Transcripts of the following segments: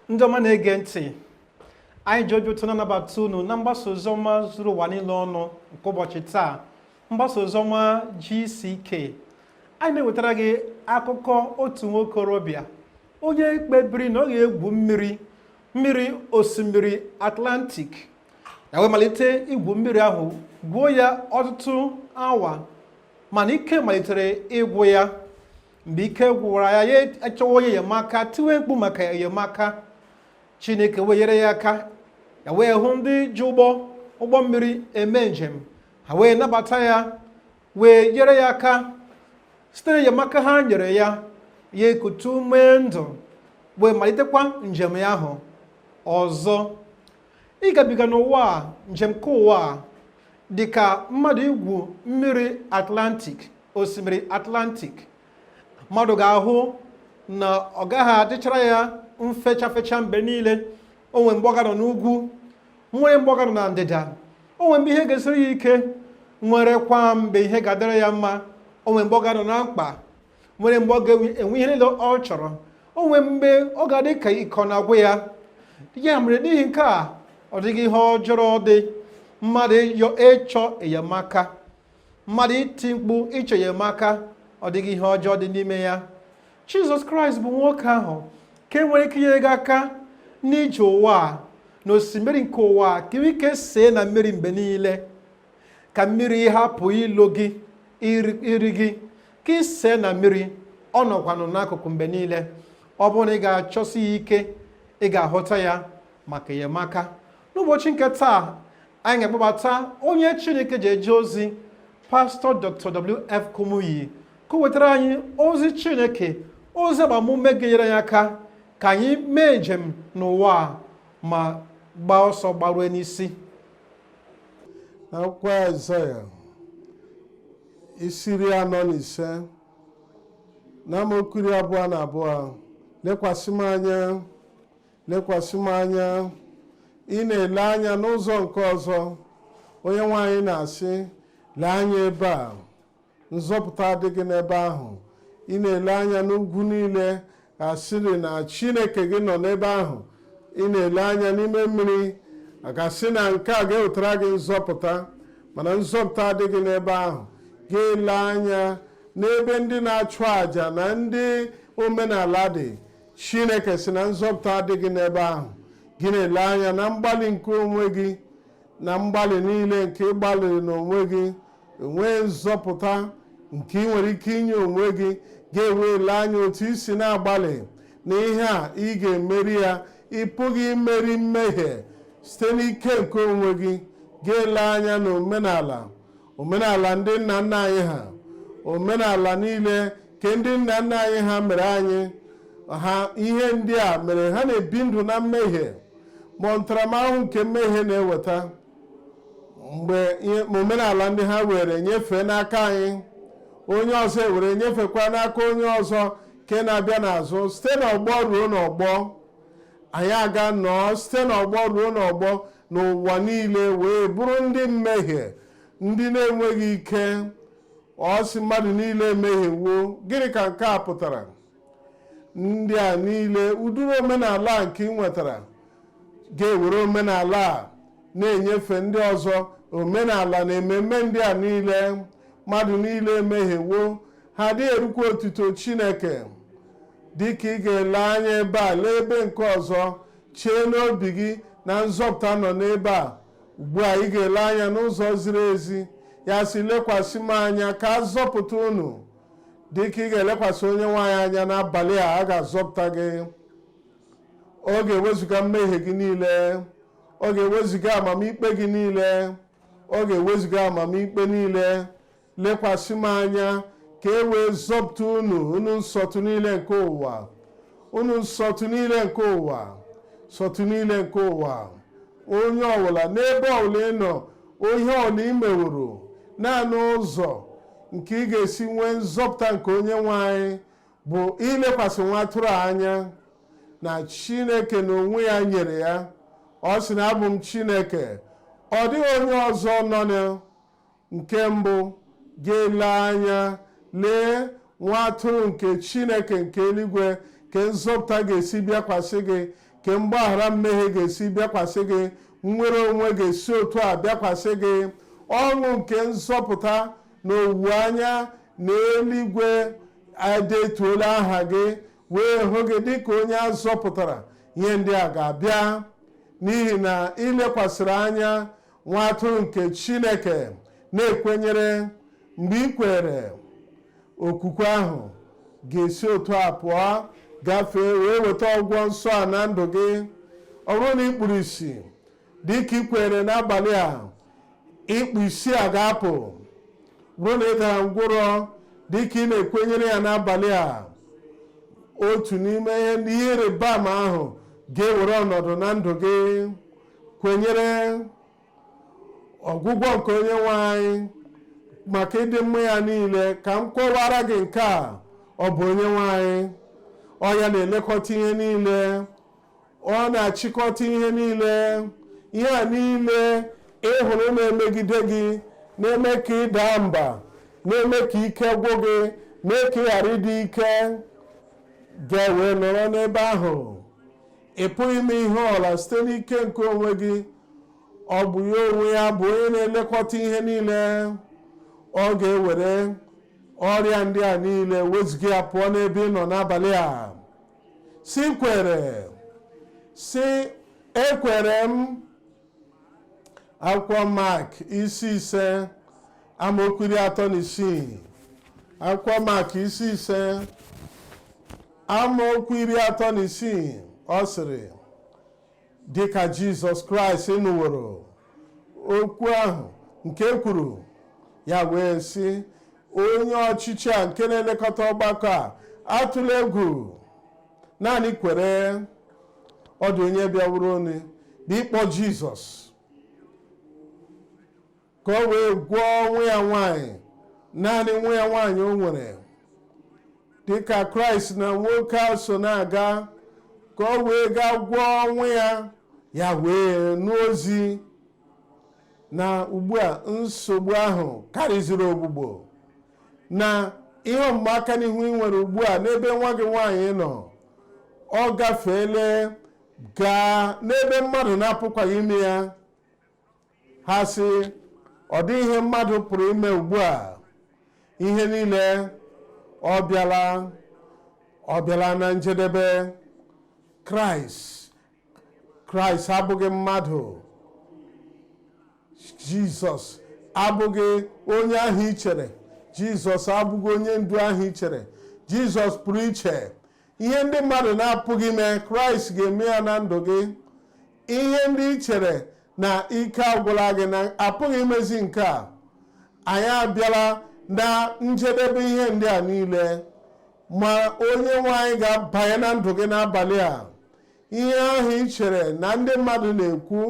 ndị ọma na-ege ntị, anyị ji obi ụtọ na-anabata unu na mgbasa oziọma zuru ụwa niile ọnụ nke ụbọchị taa, mgbasa oziọma GCK. Anyị na-ewetara gị akụkọ otu nwokorobịa onye kpebiri na ọ ga-egwu mmiri osimiri Atlantic. Ya wee malite igwu mmiri ahụ, gwuo ya ọtụtụ awa, mana ike malitere ịgwụ ya. Mgbe ike gwụwara ya achọwa onye enyemaka, tiwe mkpu maka enyemaka. Chineke wee nyere ya aka, ya wee hụ ndị ji ụgbọ mmiri eme njem, ha wee nabata ya, wee nyere ya aka. Site n'enyemaka ha nyere ya, ya ekutu ume ndụ, wee malitekwa njem ya ahụ ọzọ. Ịgabiga n'ụwa njem nke ụwa dị ka mmadụ igwu mmiri Atlantic, osimiri Atlantic. Mmadụ ga-ahụ na ọ gaghị adịchara ya mfecha mgbe niile. O nwere mgbe ọ ga-anọ n'ugwu, nwere mgbe ọ ga-anọ na ndịda. O nwere mgbe ihe ga-esiri ya ike, nwerekwa mgbe ihe ga-adịrị ya mma. O nwere mgbe ọ ga-anọ na mkpa, nwere mgbe ọ ga-enwe ihe niile ọ chọrọ. O nwere mgbe ọ ga-adị ka ike ọ na-agwụ ya. Ya mere n'ihi nke a, ọ dịghị ihe ọjọọ dị mmadụ ịchọ enyemaka, mmadụ iti mkpu ịchọ enyemaka. Ọ dịghị ihe ọjọọ dị n'ime ya. Jizọs Kraịst bụ nwoke ahụ ka nwere ike inyere gị aka n'ije ụwa na osimiri nke ụwa, ka ike see na mmiri mgbe niile, ka mmiri hapụ ilo gị iri gị, ka ị see na mmiri. Ọ nọkwanụ n'akụkụ mgbe niile. Ọ bụrụ na ị ga-achọsi ya ike, ị ga-ahụta ya maka enyemaka. N'ụbọchị nke taa, anyị ga-akpọbata onye Chineke ji eje ozi, Pastọ Dr. W.F. Kumuyi, ka o wetara anyị ozi Chineke, ozi agbamume ga-enyere anyị aka ka anyị mee njem n'ụwa ma gbaa ọsọ gbarue n'isi. N'akwụkwọ Aịzaya isi 45 n'amaokwu 22, lekwasị m anya, ị na-ele anya n'ụzọ nke ọzọ. Onye nwaanyị na-asị, lee anya ebe a, nzọpụta adịghị n'ebe ahụ. Ị na-ele anya n'ugwu niile, asịrị na Chineke gị nọ n'ebe ahụ. Ị na-ele anya n'ime mmiri, a ga-asị na nke a ga-ewetara gị nzọpụta, mana nzọpụta adịghị n'ebe ahụ. Ga-ele anya n'ebe ndị na-achụ àjà na ndị omenala dị. Chineke sị na nzọpụta adịghị n'ebe ahụ. Gị na-ele anya na mgbalị nke onwe gị, na mgbalị niile nke ịgbalịrị n'onwe gị, enwee nzọpụta nke ị nwere ike inye onwe gị. Ga-ewele anya otu isi na-agbalị na ihe a ị ga-emeri ya. Ị pụghị imeri mmehie site n'ike nke onwe gị. Ga-ele anya na omenala ndị nna nna anyị ha, omenala niile nke ndị nna nna anyị ha mere anyị. Ihe ndị a mere ha na-ebi ndụ na mmehie, ma ntaramahụhụ nke mmehie na-eweta. Mgbe omenala ndị ha were nyefee n'aka anyị, onye ọzọ ewere nyefekwa n'aka onye ọzọ nke na-abịa n'azụ. Site n'ọgbọ ruo n'ọgbọ, anyị aga nọọ site n'ọgbọ ruo n'ọgbọ n'ụwa niile wee bụrụ ndị mmehie, ndị na-enweghị ike. Ọ sị mmadụ niile emehiewo. Gịnị ka nke a pụtara? Ndị a niile, ụdịrị omenala nke ị nwetara, ga-ewere omenala a na-enyefe ndị ọzọ. Omenala na ememme ndị a niile, mmadụ niile emehiewo. Ha adịghị erukwa otuto Chineke. Dịka ị ga-ele anya ebe a, lee ebe nke ọzọ, chee n'obi gị na nzọpụta nọ n'ebe a. Ugbu a ị ga-ele anya n'ụzọ ziri ezi. Ya sị, lekwasị m anya ka a zọpụta unu. Dịka ị ga-elekwasị onye nwaanyị anya n'abalị a ga-azọpụta gị. Ọ ga-ewezuga mmehie gị niile, ọ ga-ewezuga amamikpe gị niile, ọ ga-ewezuga amamikpe niile. Lekwasị m anya ka e wee zọpụta unu nsọtụ niile nke ụwa, nsọtụ niile nke ụwa, nsọtụ niile nke ụwa. Onye ọbụla n'ebe ọbụla ị nọ, ihe ọbụla ị meworo, naanị ụzọ nke ị ga-esi nwee nzọpụta nke onye nwe anyị bụ ilekwasị nwa atụrụ anya na Chineke na onwe ya nyere ya. Ọ sị na abụ m Chineke, ọ dịghị onye ọzọ nọ. Nke mbụ, ga-ele anya lee nwa atụrụ nke Chineke nke eluigwe, ka nzọpụta ga-esi bịakwasị gị. ka mgbaghara mmehie ga-esi bịakwasị gị, nnwere onwe ga-esi otu a bịakwasị gị, ọṅụ nke nzọpụta na owuwe anya na eluigwe edetuola aha gị wee hụ gị dịka onye a zọpụtara. Ihe ndị a ga-abịa n'ihi na ilekwasịrị anya nwa atụrụ nke Chineke na-ekwenyere. Mgbe ị kwere, okwukwe ahụ ga-esi otu a pụọ gafee wee weta ọgwụgwọ nsọ a na ndụ gị. Ọ bụrụ na ị kpuru isi dịka ị kwere n'abalị a, ịkpụ isi a ga-apụ. Bụrụ na ị dara ngwụrọ dịka ị na-ekwenyere ya n'abalị a, otu n'ime ihe ịrịba ama ahụ ga-ewere ọnọdụ na ndụ gị. Kwenyere ọgwụgwọ nke onye nwe anyị maka ịdị mma ya niile. Ka m kọwara gị nke a, ọ bụ onye nwe anyị. Ọ ya na-elekọta ihe niile, ọ na-achịkọta ihe niile. Ihe a niile ị hụrụ na-emegide gị, na-eme ka ị daa mba, na-eme ka ike gwụ gị, mee ka ị ghara ịdị ike, ga-ewe nọrọ n'ebe ahụ. Ị pụghị ime ihe ọla site n'ike nke onwe gị. Ọ bụ ya onwe ya bụ onye na-elekọta ihe niile. Ọ ga-ewere ọrịa ndị a niile wezụga ya pụọ n'ebe ị nọ n'abalị a. Si kwere, si ekwere m. Akwụkwọ Mark isi 5 amaokwu 36. Akwụkwọ Mark isi 5 amaokwu 36. Ọ sịrị, dịka Jizọs Kraịst nụworo okwu ahụ nke kwuru, ya wee sị, onye ọchịchị a nke na-elekọta ọgbakọ a, atụla egwu, naanị kwere. Ọ dị onye bịawuru onye bụ ịkpọ Jizọs ka o wee gwọọ nwa ya nwanyị, naanị nwa ya nwanyị o nwere. Dịka Kraịst na nwoke a so na-aga ka o wee gaa gwọọ nwa ya, ya wee nụ ozi na ugbu a nsogbu ahụ karịziri ogbugbo, na ihe ọmụma aka n'ihu ị nwere ugbu a n'ebe nwa gị nwaanyị nọ, ọ gafeele gaa n'ebe mmadụ na-apụkwaghị ime ya. Ha sị, ọ dị ihe mmadụ pụrụ ime ugbu a. Ihe niile ọ bịala na njedebe. Kraịst abụghị mmadụ. Jizọs abụghị onye ahụ i chere. Jizọs abụghị onye ndu ahụ i chere. Jizọs pụrụ iche. Ihe ndị mmadụ na-apụghị ime, Kraịst ga-eme ya na ndụ gị. Ihe ndị i chere na ike agwụla gị na apụghị imezi nke a, anyị abịala na njedebe ihe ndị a niile. Ma onye nwe anyị ga-abanye na ndụ gị n'abalị a. Ihe ahụ i chere na ndị mmadụ na-ekwu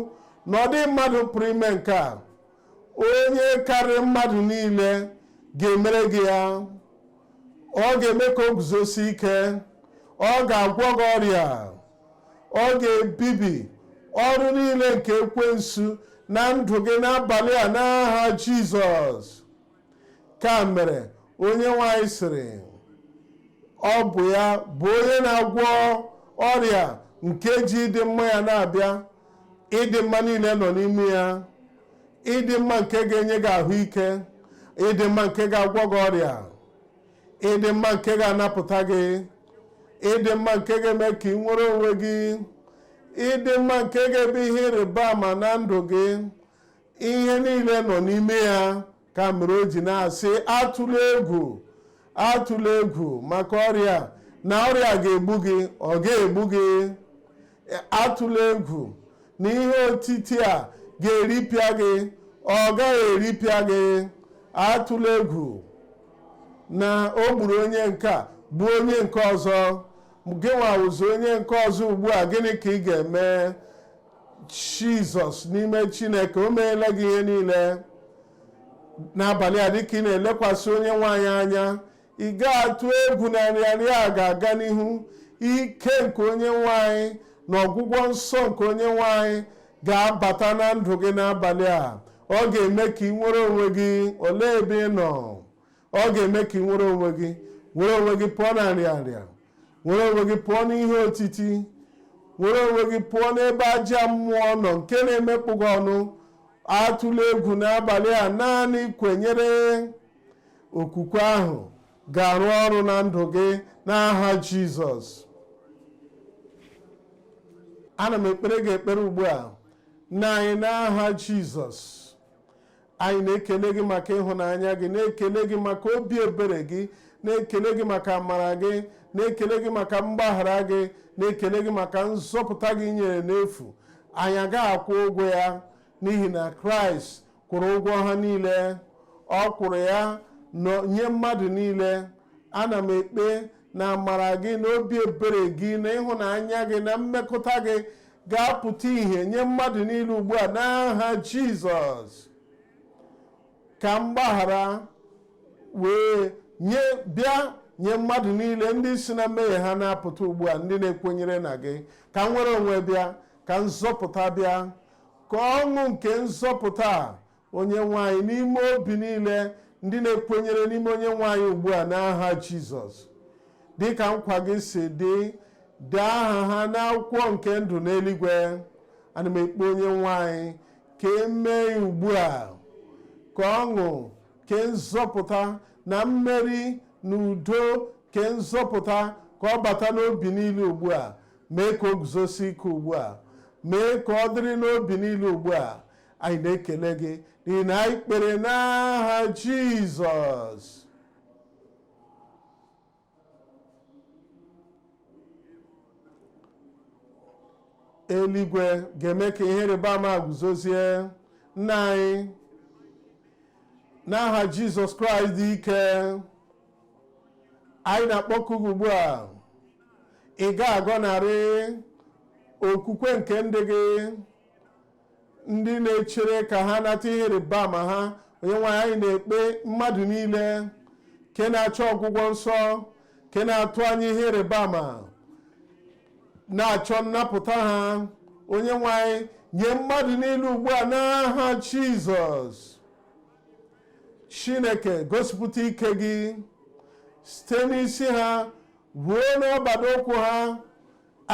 na ọ dị mmadụ pụrụ ime nke a, onye karịrị mmadụ niile ga-emere gị ya. Ọ ga-eme ka o guzosi ike. Ọ ga-agwọ gị ọrịa. Ọ ga-ebibi ọrụ niile nke ekwensu na ndụ gị n'abalị a n'aha Jizọs. Ka mere onye nwanyị sịrị, ọ bụ ya bụ onye na-agwọ ọrịa nke ji ịdị mma ya na-abịa. Ịdị mma niile nọ n'ime ya. Ịdị mma nke ga-enye gị ahụike. Ịdị mma nke ga-agwọ gị ọrịa. Ịdị mma nke ga-anapụta gị. Ịdị mma nke ga-eme ka ị nwere onwe gị. Ịdị mma nke ga-ebe ihe ịrịba ama na ndụ gị. Ihe niile nọ n'ime ya. Ka mere o ji na-asị, atụla egwu, atụla egwu maka ọrịa, na ọrịa ga-egbu gị, ọ ga-egbu gị. Atụla egwu na ihe otiti a ga-eripịa gị, ọ gaghị eripịa gị. Atụla egwu na o gburu onye nke a bụ onye nke ọzọ. Gị nwawụzi onye nke ọzọ ugbu a, gịnị ka ị ga-eme? Jizọs n'ime Chineke o meela gị ihe niile. N'abalị a dịka ị na-elekwasị onye nwaanyị anya, ị ga-atụ egwu na nrịanrịa a ga-aga n'ihu. Ike nke onye nwaanyị na ọgwụgwọ nsọ nke onye nwaanyị ga-abata na ndụ gị n'abalị a. Ọ ga-eme ka ị nwere onwe gị. Olee ebe ị nọ? Ọ ga-eme ka ị nwere onwe gị. Nwere onwe gị pụọ na nrịanrịa. Nwere onwe gị pụọ n'ihe otiti. were onwe gị pụọ n'ebe ajọ mmụọ nọ nke na-emekpụ gị ọnụ. Atụla egwu n'abalị a, naanị kwenyere. Okwukwe ahụ ga-arụ ọrụ na ndụ gị n'aha Jizọs. Ana m ekpere gị ekpere ugbu a. Nna anyị, n'aha Jizọs, anyị na-ekele gị maka ịhụnanya gị, na-ekele gị maka obi ebere gị, na-ekele gị maka amara gị, na-ekele gị maka mgbaghara gị, na-ekele gị maka nzọpụta gị nyere n'efu. Anyị agaghị akwụ ụgwọ ya n'ihi na Kraịst kwụrụ ụgwọ ha niile. Ọ kwụrụ ya nye mmadụ niile. Ana m ekpe na amara gị na obi ebere gị na ịhụnanya gị na mmekọta gị ga-apụta ihe nye mmadụ niile ugbu a n'aha Jizọs. Ka mgbaghara wee bịa nye mmadụ niile ndị si na mmehie ha na-apụta ugbu a, ndị na-ekwenyere na gị. Ka nwere onwe bịa, ka nzọpụta bịa, ka ọṅụ nke nzọpụta onye nwanyị n'ime obi niile ndị na-ekwenyere n'ime onye nwanyị ugbu a n'aha Jizọs. Dịka nkwa gị si dị, dee aha ha n'akwụkwọ nke ndụ n'eluigwe. Ana m ekpe onye nwanyị ka emee ugbu a, ka ọṅụ ke nzọpụta na mmeri na udo ke nzọpụta ka ọ bata n'obi niile ugbu a. Mee ka o guzosi ike ugbu a, mee ka ọ dịrị n'obi niile ugbu a. Anyị na-ekele gị n'ihi na anyị kpere n'aha Jizọs. Eluigwe ga-eme ka ihe ịrịba ama guzozie. Nna anyị, n'aha Jizọs Kraịst dị ike, anyị na-akpọku gị ugbu a. Ị ga-agọnarị okwukwe nke ndị gị, ndị na-echere ka ha nata ihe ịrịba ama ha. Onye nwanyị, anyị na-ekpe mmadụ niile ke na-achọ ọgwụgwọ nsọ, ke na-atụ anya ihe ịrịba ama, na-achọ nnapụta ha. Onye nwanyị, nye mmadụ niile ugbu a n'aha Jizọs. Chineke, gosipụta ike gị site n'isi ha ruo n'ọbado ụkwụ ha,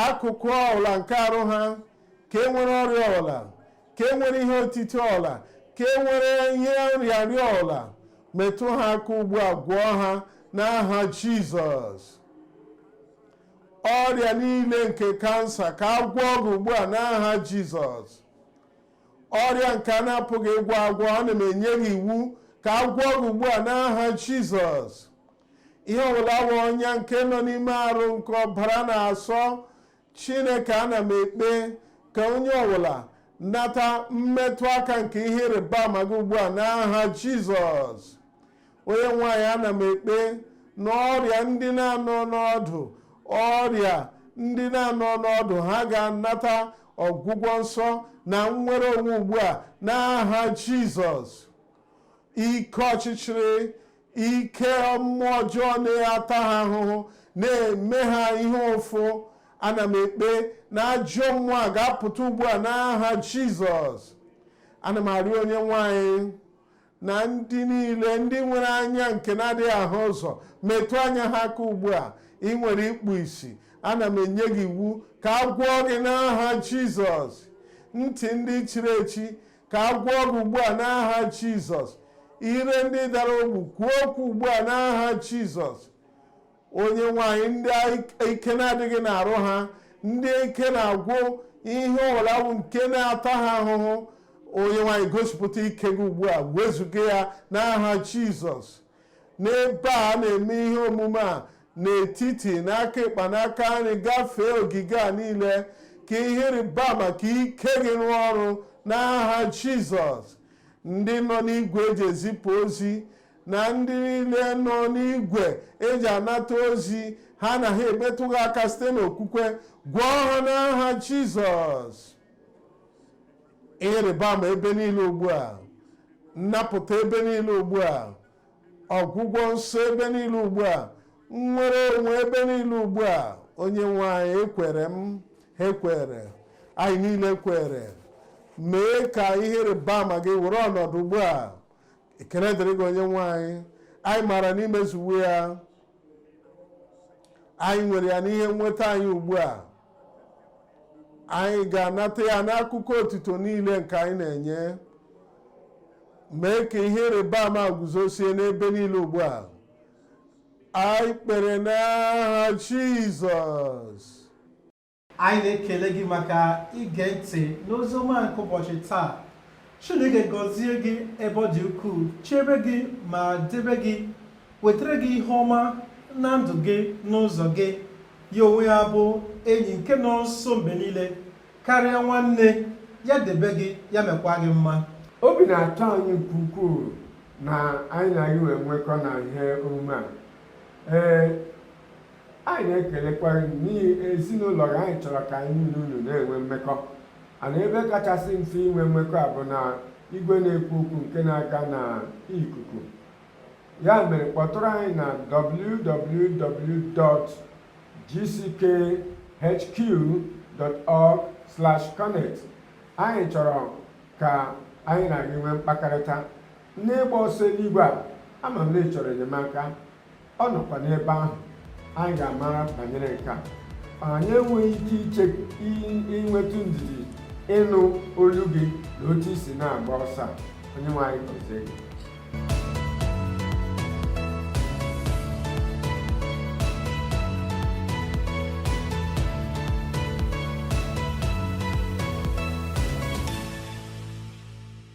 akụkụ ọbụla nke arụ ha, ka e nwere ọrịa ọbụla, ka e nwere ihe otiti ọbụla, ka e nwere ihe nrịanrịa ọbụla. Metụ ha aka ugbu a, gwọọ ha n'aha Jizọs. Ọrịa niile nke kansa ka a gwọọ gị ugbu a n'aha Jizọs. Ọrịa nke a na-apụghị ịgwọ agwọ, ana m enye gị iwu ka a gwọọ gị ugbu a n'aha Jizọs. Ihe ọbụla bụ ọnya nke nọ n'ime arụ nke ọbara na-asọ, Chineke, ana m ekpe ka onye ọbụla nata mmetụ aka nke ihe ịrịba ama gị ugbu a n'aha Jizọs. Onye nwanyị, ana m ekpe na ọrịa ndị na-anọ n'ọdụ, ọrịa ndị na-anọ n'ọdụ, ha ga-anata ọgwụgwọ nsọ na nnwere onwe ugbu a n'aha Jizọs. Ike ọchịchịrị, ike mmụọ ọjọọ na-ata ha ahụhụ, na-eme ha ihe ụfụ, ana m ekpe na ajọ mmụọ a ga-apụta ugbu a n'aha Jizọs. Ana m arịọ onye nwanyị na ndị niile ndị nwere anya nke na-adịghị ahụ ụzọ, metụ anya ha aka ugbu a. Ị nwere ikpu isi, ana m enye gị iwu ka a gwọọ gị n'aha Jizọs. Ntị ndị chiri echi, ka a gwọọ gị ugbu a n'aha Jizọs. Ire ndị dara ogbu, kwuo okwu ugbu a n'aha Jizọs. Onye nwanyị, ndị ike na-adịghị n'arụ ha, ndị ike na-agwụ, ihe ọbụla bụ nke na-ata ha ahụhụ, onye nwanyị, gosipụta ike gị ugbu a, wezuga ya n'aha Jizọs. N'ebe a na-eme ihe omume a, n'etiti n'aka ịkpa n'aka nri, gafee ogige a niile, ka ihe ịrịba ama ka ike gị rụọ ọrụ n'aha Jizọs. Ndị nọ n'igwe eji ezipụ ozi na ndị niile nọ n'igwe eji anata ozi, ha na ha emetụ gị aka site n'okwukwe, gwọọ ha n'aha Jizọs. Ihe ịrịba ama ebe niile ugbu a, nnapụta ebe niile ugbu a, ọgwụgwọ nsọ ebe niile ugbu a, nnwere onwe ebe niile ugbu a. Onye nwanyị, ekwere m, ha ekwere, anyị niile kwere. Mee ka ihe ịrịba ama gị were ọnọdụ ugbu a. Ekele dịrị gị onye nwanyị, anyị maara n'imezuwe ya, anyị nwere ya n'ihe nweta anyị ugbu a. anyị ga-anata ya n'akụkụ otuto niile nke anyị na-enye. Mee ka ihe ịrịba ama guzosie n'ebe niile ugbu a. Anyị kpere n'aha Jizọs. Anyị na-ekele gị maka ige ntị n'ozi ọma nke ụbọchị taa. Chineke gọzie gị ebe ọ dị ukwuu, chebe gị ma debe gị, wetara gị ihe ọma na ndụ gị n'ụzọ gị. Ya onwe ya bụ enyi nke nọ nso mgbe niile karịa nwanne, ya debe gị, ya mekwa gị mma. Obi na-atọ anyị nke ukwuu na anyị na gị wee nwekọ na ihe omume a. Anyị na-ekelekwa n'ihi ezinụlọ gị. Anyị chọrọ ka anyị niile unu na-enwe mmekọ. Ana ebe kachasị mfe inwe mmekọ a bụ na igwe na-ekwu okwu nke na-aga na ikuku. Ya mere kpọtụrụ anyị na www.gckhq.org/connect. Anyị chọrọ ka anyị na gị nwee mkpakọrịta n'ịgba ọsọ eluigwe a. Ama m na ị chọrọ enyemaka, ọ nọkwa n'ebe ahụ. Anyị ga-amara banyere nke a. Anyị enweghị ike inweta ndidi ịnụ olu gị na otu isi na-agba ọsọ a. Onyenwe anyị gọzie gị.